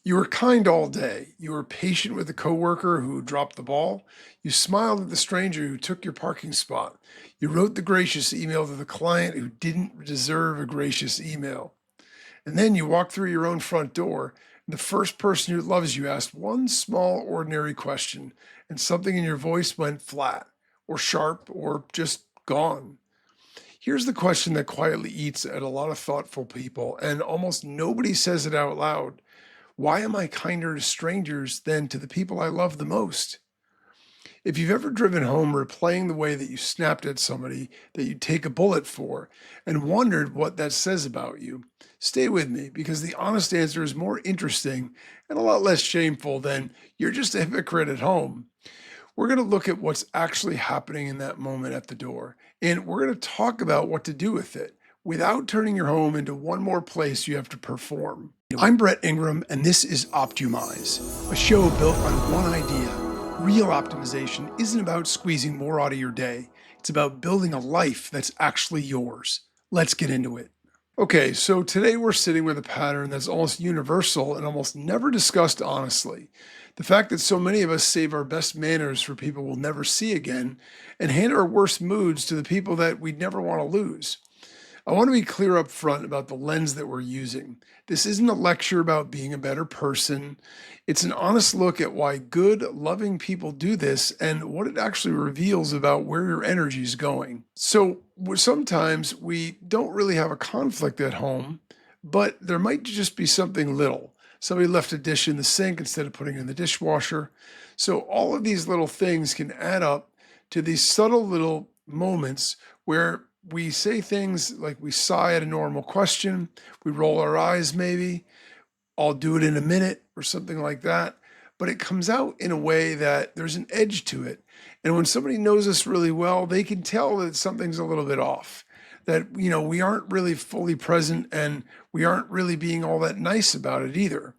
You were kind all day. You were patient with the coworker who dropped the ball. You smiled at the stranger who took your parking spot. You wrote the gracious email to the client who didn't deserve a gracious email. And then you walked through your own front door, and the first person who loves you asked one small, ordinary question, and something in your voice went flat, or sharp, or just gone. Here's the question that quietly eats at a lot of thoughtful people, and almost nobody says it out loud. Why am I kinder to strangers than to the people I love the most? If you've ever driven home replaying the way that you snapped at somebody that you'd take a bullet for and wondered what that says about you, stay with me because the honest answer is more interesting and a lot less shameful than you're just a hypocrite at home. We're going to look at what's actually happening in that moment at the door, and we're going to talk about what to do with it without turning your home into one more place you have to perform. I'm Brett Ingram, and this is optYOUmize, a show built on one idea. Real optimization isn't about squeezing more out of your day. It's about building a life that's actually yours. Let's get into it. Okay, so today we're sitting with a pattern that's almost universal and almost never discussed honestly. The fact that so many of us save our best manners for people we'll never see again and hand our worst moods to the people that we'd never want to lose. I want to be clear up front about the lens that we're using. This isn't a lecture about being a better person. It's an honest look at why good, loving people do this and what it actually reveals about where your energy is going. So sometimes we don't really have a conflict at home, but there might just be something little. Somebody left a dish in the sink instead of putting it in the dishwasher. So all of these little things can add up to these subtle little moments where we say things like we sigh at a normal question, we roll our eyes maybe, I'll do it in a minute or something like that. But it comes out in a way that there's an edge to it. And when somebody knows us really well, they can tell that something's a little bit off. That, we aren't really fully present and we aren't really being all that nice about it either.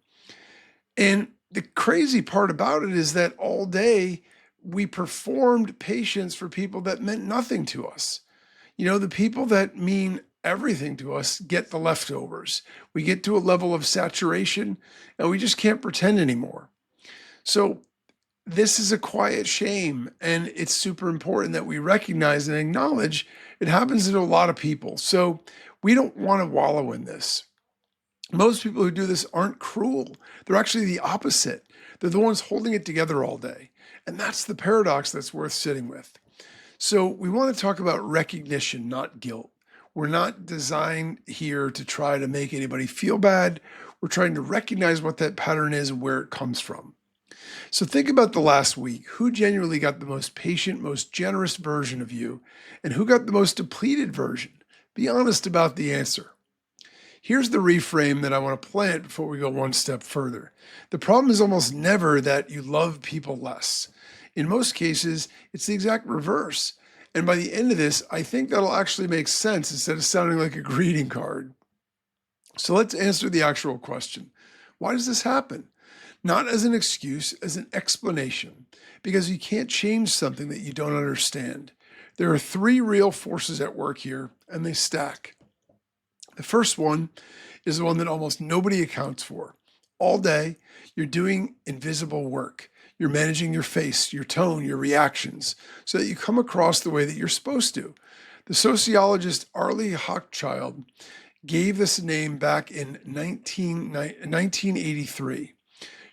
And the crazy part about it is that all day we performed patience for people that meant nothing to us. The people that mean everything to us get the leftovers. We get to a level of saturation and we just can't pretend anymore. So this is a quiet shame, and it's super important that we recognize and acknowledge it happens to a lot of people. So we don't want to wallow in this. Most people who do this aren't cruel. They're actually the opposite. They're the ones holding it together all day. And that's the paradox that's worth sitting with. So we want to talk about recognition, not guilt. We're not designed here to try to make anybody feel bad. We're trying to recognize what that pattern is and where it comes from. So think about the last week. Who genuinely got the most patient, most generous version of you? And who got the most depleted version? Be honest about the answer. Here's the reframe that I want to plant before we go one step further. The problem is almost never that you love people less. In most cases, it's the exact reverse. And by the end of this, I think that'll actually make sense instead of sounding like a greeting card. So let's answer the actual question. Why does this happen? Not as an excuse, as an explanation, because you can't change something that you don't understand. There are three real forces at work here, and they stack. The first one is the one that almost nobody accounts for. All day, you're doing invisible work. You're managing your face, your tone, your reactions, so that you come across the way that you're supposed to. The sociologist Arlie Hochschild gave this name back in 1983.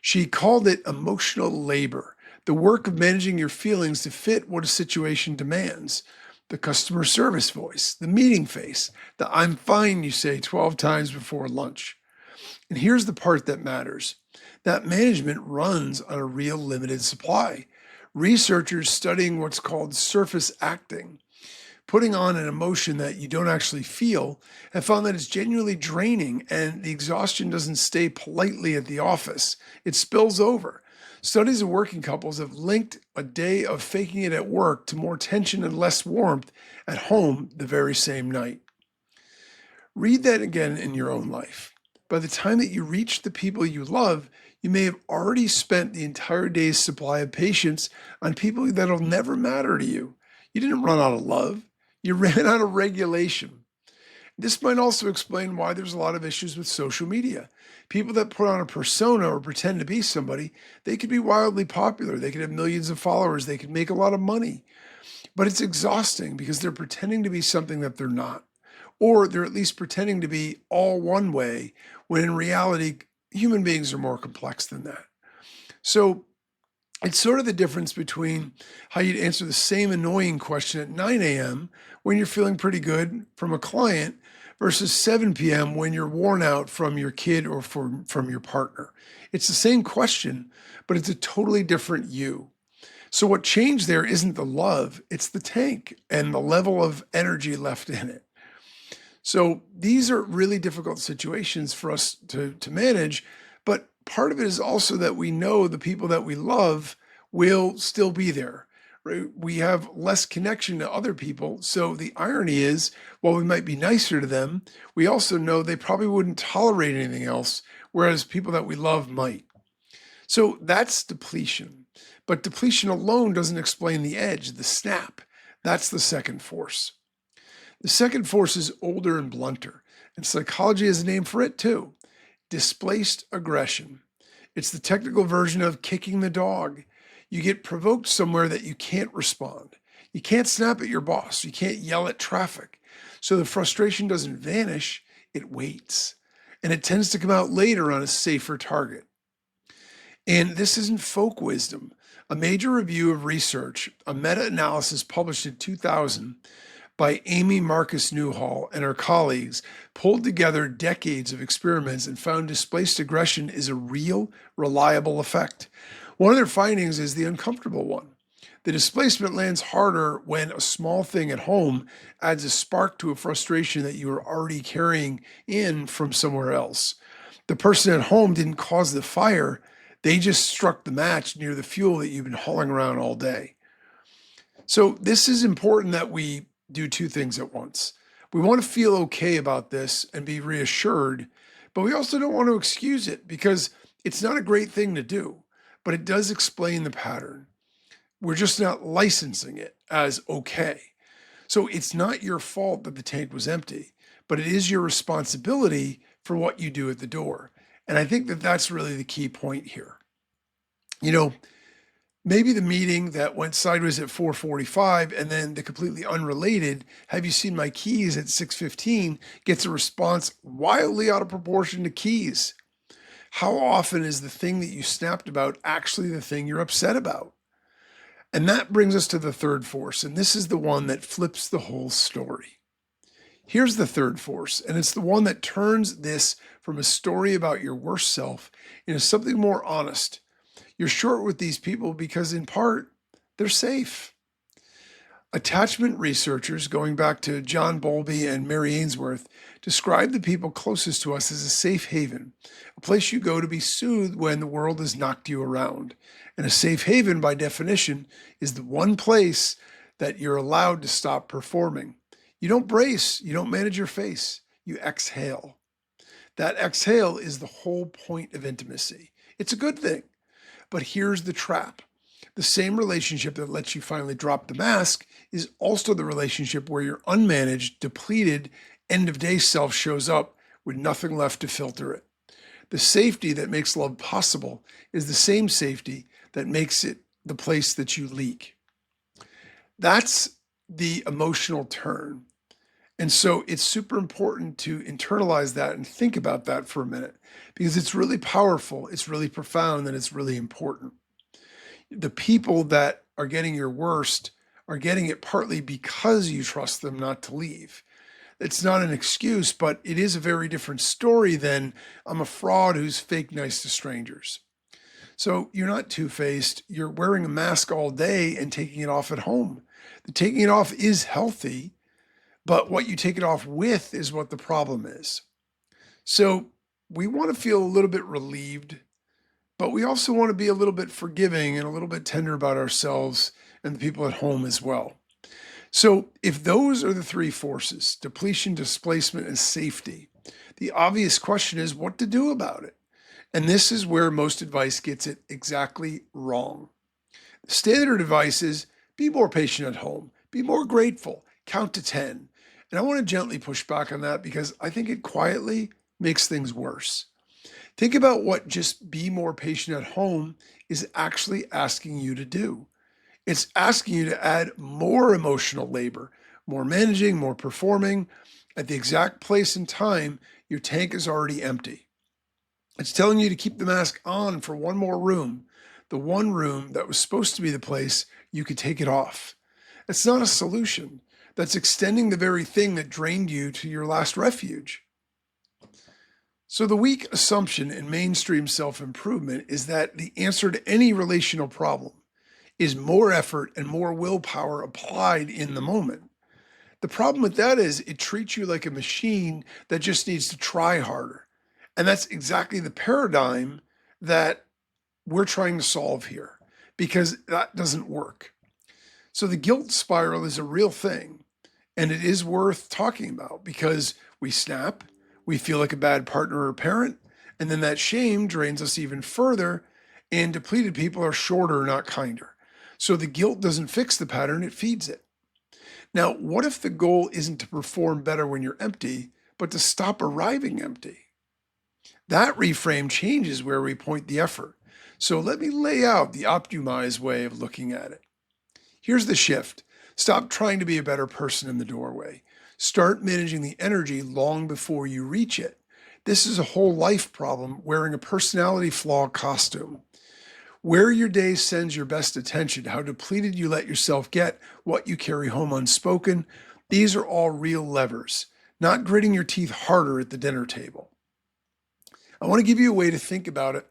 She called it emotional labor, the work of managing your feelings to fit what a situation demands. The customer service voice, the meeting face, the I'm fine you say 12 times before lunch. And here's the part that matters. That management runs on a real limited supply. Researchers studying what's called surface acting, putting on an emotion that you don't actually feel, have found that it's genuinely draining and the exhaustion doesn't stay politely at the office. It spills over. Studies of working couples have linked a day of faking it at work to more tension and less warmth at home the very same night. Read that again in your own life. By the time that you reach the people you love, you may have already spent the entire day's supply of patience on people that'll never matter to you. You didn't run out of love. You ran out of regulation. This might also explain why there's a lot of issues with social media. People that put on a persona or pretend to be somebody, they could be wildly popular. They could have millions of followers. They could make a lot of money. But it's exhausting because they're pretending to be something that they're not. Or they're at least pretending to be all one way, when in reality, human beings are more complex than that. So it's sort of the difference between how you'd answer the same annoying question at 9 a.m. when you're feeling pretty good from a client versus 7 p.m. when you're worn out from your kid or from your partner. It's the same question, but it's a totally different you. So what changed there isn't the love, it's the tank and the level of energy left in it. So these are really difficult situations for us to manage, but part of it is also that we know the people that we love will still be there. Right? We have less connection to other people. So the irony is, while we might be nicer to them, we also know they probably wouldn't tolerate anything else, whereas people that we love might. So that's depletion. But depletion alone doesn't explain the edge, the snap. That's the second force. The second force is older and blunter, and psychology has a name for it too: displaced aggression. It's the technical version of kicking the dog. You get provoked somewhere that you can't respond. You can't snap at your boss. You can't yell at traffic. So the frustration doesn't vanish, it waits. And it tends to come out later on a safer target. And this isn't folk wisdom. A major review of research, a meta-analysis published in 2000 by Amy Marcus Newhall and her colleagues, pulled together decades of experiments and found displaced aggression is a real, reliable effect. One of their findings is the uncomfortable one. The displacement lands harder when a small thing at home adds a spark to a frustration that you are already carrying in from somewhere else. The person at home didn't cause the fire, they just struck the match near the fuel that you've been hauling around all day. So this is important that we do two things at once. We want to feel okay about this and be reassured, but we also don't want to excuse it because it's not a great thing to do, but it does explain the pattern. We're just not licensing it as okay. So it's not your fault that the tank was empty, but it is your responsibility for what you do at the door. And I think that that's really the key point here. You know, maybe the meeting that went sideways at 4:45 and then the completely unrelated, have you seen my keys at 6:15, gets a response wildly out of proportion to keys. How often is the thing that you snapped about actually the thing you're upset about? And that brings us to the third force, and this is the one that flips the whole story. Here's the third force, and it's the one that turns this from a story about your worst self into something more honest. You're short with these people because, in part, they're safe. Attachment researchers, going back to John Bowlby and Mary Ainsworth, describe the people closest to us as a safe haven, a place you go to be soothed when the world has knocked you around. And a safe haven, by definition, is the one place that you're allowed to stop performing. You don't brace, you don't manage your face, you exhale. That exhale is the whole point of intimacy. It's a good thing, but here's the trap. The same relationship that lets you finally drop the mask is also the relationship where your unmanaged, depleted, end-of-day self shows up with nothing left to filter it. The safety that makes love possible is the same safety that makes it the place that you leak. That's the emotional turn. And so it's super important to internalize that and think about that for a minute, because it's really powerful, it's really profound, and it's really important. The people that are getting your worst are getting it partly because you trust them not to leave. It's not an excuse, but it is a very different story than I'm a fraud who's fake nice to strangers. So you're not two-faced, you're wearing a mask all day and taking it off at home. The taking it off is healthy, but what you take it off with is what the problem is. So we want to feel a little bit relieved, but we also want to be a little bit forgiving and a little bit tender about ourselves and the people at home as well. So if those are the three forces, depletion, displacement, and safety, the obvious question is what to do about it. And this is where most advice gets it exactly wrong. The standard advice is be more patient at home, be more grateful, count to 10. And I want to gently push back on that because I think it quietly makes things worse. Think about what just be more patient at home is actually asking you to do. It's asking you to add more emotional labor, more managing, more performing at the exact place and time your tank is already empty. It's telling you to keep the mask on for one more room, the one room that was supposed to be the place you could take it off. It's not a solution. That's extending the very thing that drained you to your last refuge. So, the weak assumption in mainstream self improvement is that the answer to any relational problem is more effort and more willpower applied in the moment. The problem with that is it treats you like a machine that just needs to try harder. And that's exactly the paradigm that we're trying to solve here because that doesn't work. So the guilt spiral is a real thing and it is worth talking about because we snap, we feel like a bad partner or parent, and then that shame drains us even further, and depleted people are shorter, not kinder. So the guilt doesn't fix the pattern, it feeds it. Now, what if the goal isn't to perform better when you're empty, but to stop arriving empty? That reframe changes where we point the effort. So let me lay out the optYOUmize way of looking at it. Here's the shift. Stop trying to be a better person in the doorway. Start managing the energy long before you reach it. This is a whole life problem wearing a personality flaw costume. Where your day sends your best attention, how depleted you let yourself get, what you carry home unspoken, these are all real levers, not gritting your teeth harder at the dinner table. I want to give you a way to think about it.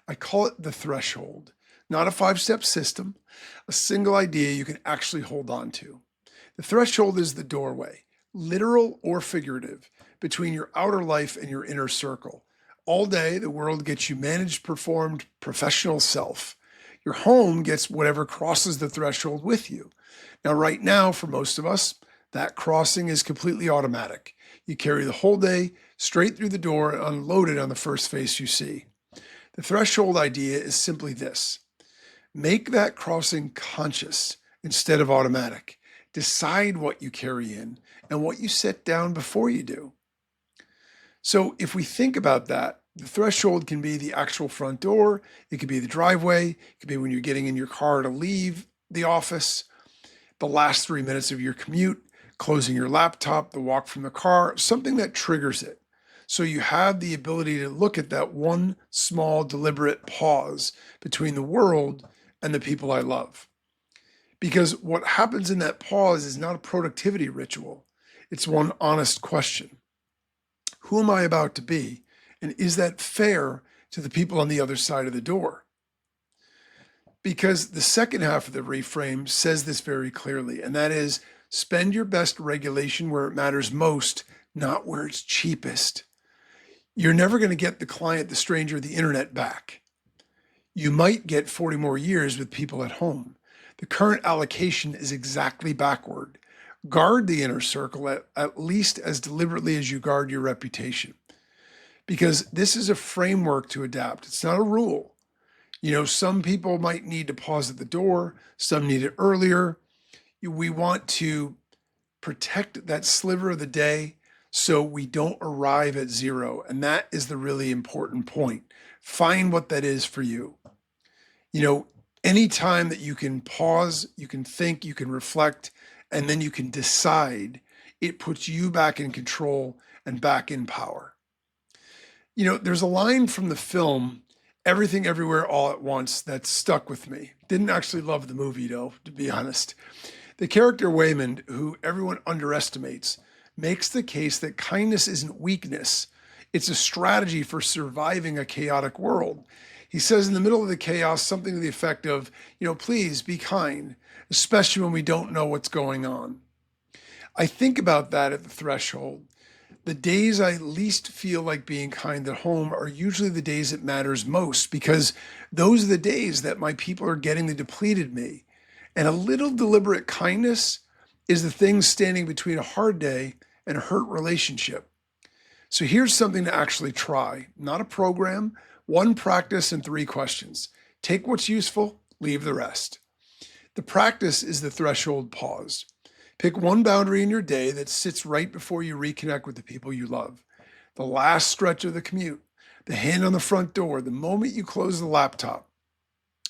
I call it the threshold, not a 5-step system, a single idea you can actually hold on to. The threshold is the doorway, literal or figurative, between your outer life and your inner circle. All day, the world gets you managed, performed, professional self. Your home gets whatever crosses the threshold with you. Now, right now, for most of us, that crossing is completely automatic. You carry the whole day straight through the door and unload it on the first face you see. The threshold idea is simply this. Make that crossing conscious instead of automatic. Decide what you carry in and what you set down before you do. So if we think about that, the threshold can be the actual front door, it could be the driveway, it could be when you're getting in your car to leave the office, the last 3 minutes of your commute, closing your laptop, the walk from the car, something that triggers it. So you have the ability to look at that one small deliberate pause between the world and the people I love. Because what happens in that pause is not a productivity ritual. It's one honest question. Who am I about to be? And is that fair to the people on the other side of the door? Because the second half of the reframe says this very clearly, and that is spend your best regulation where it matters most, not where it's cheapest. You're never going to get the client, the stranger, the internet back. You might get 40 more years with people at home. The current allocation is exactly backward. Guard the inner circle at least as deliberately as you guard your reputation. Because this is a framework to adapt. It's not a rule. You know, some people might need to pause at the door. Some need it earlier. We want to protect that sliver of the day so we don't arrive at zero. And that is the really important point. Find what that is for you. You know, anytime that you can pause, you can think, you can reflect, and then you can decide, it puts you back in control and back in power. You know, there's a line from the film, Everything Everywhere All at Once, that stuck with me. Didn't actually love the movie though, to be honest. The character Waymond, who everyone underestimates, makes the case that kindness isn't weakness. It's a strategy for surviving a chaotic world. He says in the middle of the chaos, something to the effect of, you know, please be kind, especially when we don't know what's going on. I think about that at the threshold. The days I least feel like being kind at home are usually the days it matters most because those are the days that my people are getting the depleted me. And a little deliberate kindness is the thing standing between a hard day and a hurt relationship. So here's something to actually try, not a program, 1 practice and 3 questions. Take what's useful, leave the rest. The practice is the threshold pause. Pick one boundary in your day that sits right before you reconnect with the people you love. The last stretch of the commute, the hand on the front door, the moment you close the laptop.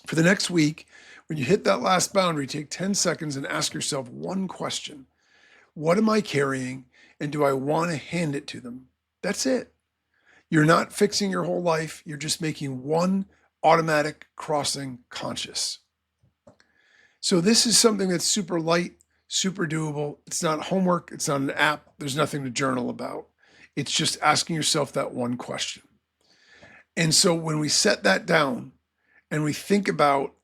For the next week, when you hit that last boundary, take 10 seconds and ask yourself one question. What am I carrying, and do I want to hand it to them? That's it. You're not fixing your whole life. You're just making one automatic crossing conscious. So this is something that's super light, super doable. It's not homework. It's not an app. There's nothing to journal about. It's just asking yourself that one question. And so when we set that down and we think about,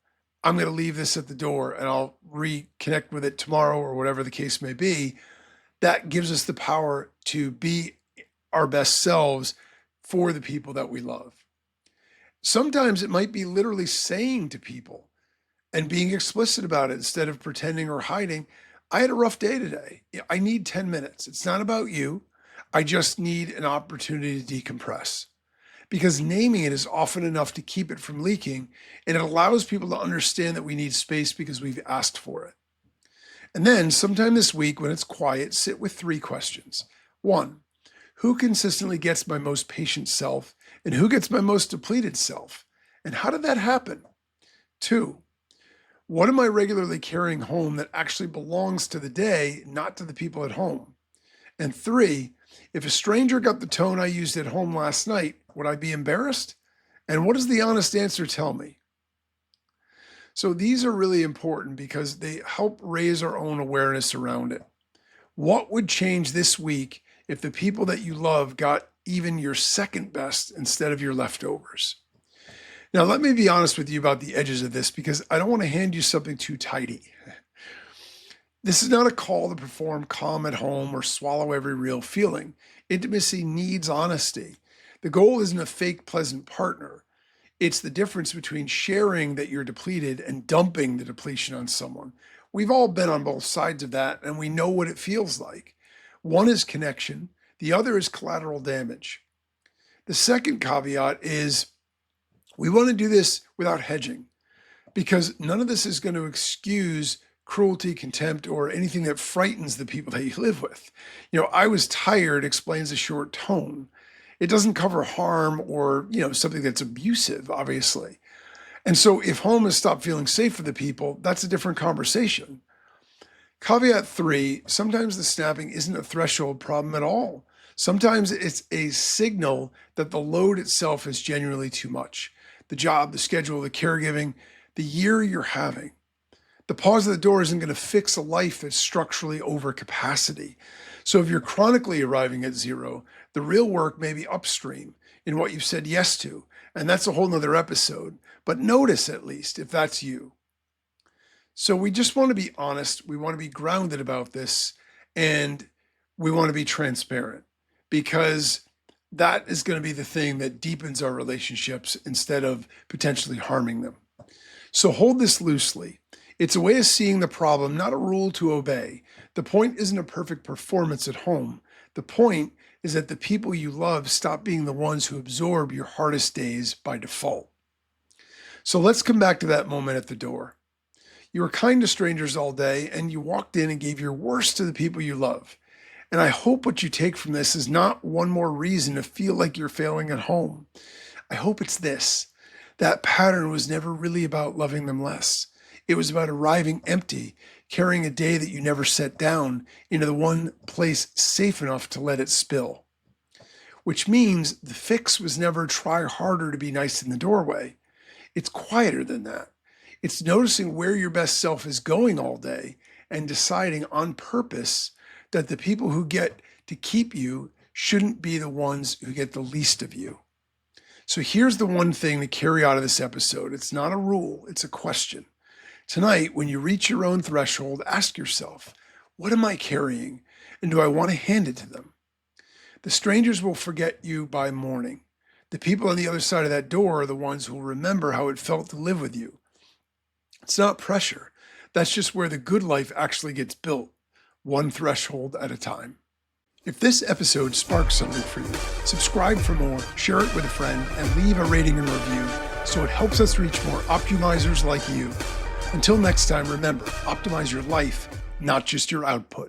I'm going to leave this at the door and I'll reconnect with it tomorrow or whatever the case may be, that gives us the power to be our best selves for the people that we love. Sometimes it might be literally saying to people and being explicit about it instead of pretending or hiding, I had a rough day today. I need 10 minutes. It's not about you. I just need an opportunity to decompress. Because naming it is often enough to keep it from leaking, and it allows people to understand that we need space because we've asked for it. And then sometime this week when it's quiet, sit with 3 questions. 1, who consistently gets my most patient self, and who gets my most depleted self? And how did that happen? 2, what am I regularly carrying home that actually belongs to the day, not to the people at home? And 3, if a stranger got the tone I used at home last night, would I be embarrassed? And what does the honest answer tell me? So these are really important because they help raise our own awareness around it. What would change this week if the people that you love got even your second best instead of your leftovers? Now, let me be honest with you about the edges of this because I don't want to hand you something too tidy. This is not a call to perform calm at home or swallow every real feeling. Intimacy needs honesty. The goal isn't a fake pleasant partner. It's the difference between sharing that you're depleted and dumping the depletion on someone. We've all been on both sides of that, and we know what it feels like. One is connection. The other is collateral damage. The second caveat is we want to do this without hedging because none of this is going to excuse cruelty, contempt, or anything that frightens the people that you live with. I was tired explains a short tone. It doesn't cover harm or, something that's abusive, obviously. And so if home has stopped feeling safe for the people, that's a different conversation. Caveat 3, sometimes the snapping isn't a threshold problem at all. Sometimes it's a signal that the load itself is genuinely too much. The job, the schedule, the caregiving, the year you're having. The pause at the door isn't going to fix a life that's structurally over capacity. So if you're chronically arriving at 0, the real work may be upstream in what you've said yes to. And that's a whole nother episode. But notice at least if that's you. So we just want to be honest. We want to be grounded about this. And we want to be transparent because that is going to be the thing that deepens our relationships instead of potentially harming them. So hold this loosely. It's a way of seeing the problem, not a rule to obey. The point isn't a perfect performance at home. The point is that the people you love stop being the ones who absorb your hardest days by default. So let's come back to that moment at the door. You were kind to strangers all day, and you walked in and gave your worst to the people you love. And I hope what you take from this is not one more reason to feel like you're failing at home. I hope it's this. That pattern was never really about loving them less. It was about arriving empty, carrying a day that you never set down into the one place safe enough to let it spill. Which means the fix was never try harder to be nice in the doorway. It's quieter than that. It's noticing where your best self is going all day and deciding on purpose that the people who get to keep you shouldn't be the ones who get the least of you. So here's the one thing to carry out of this episode. It's not a rule, it's a question. Tonight, when you reach your own threshold, ask yourself, what am I carrying? And do I want to hand it to them? The strangers will forget you by morning. The people on the other side of that door are the ones who will remember how it felt to live with you. It's not pressure. That's just where the good life actually gets built, one threshold at a time. If this episode sparks something for you, subscribe for more, share it with a friend, and leave a rating and review so it helps us reach more optimizers like you. Until next time, remember, optimize your life, not just your output.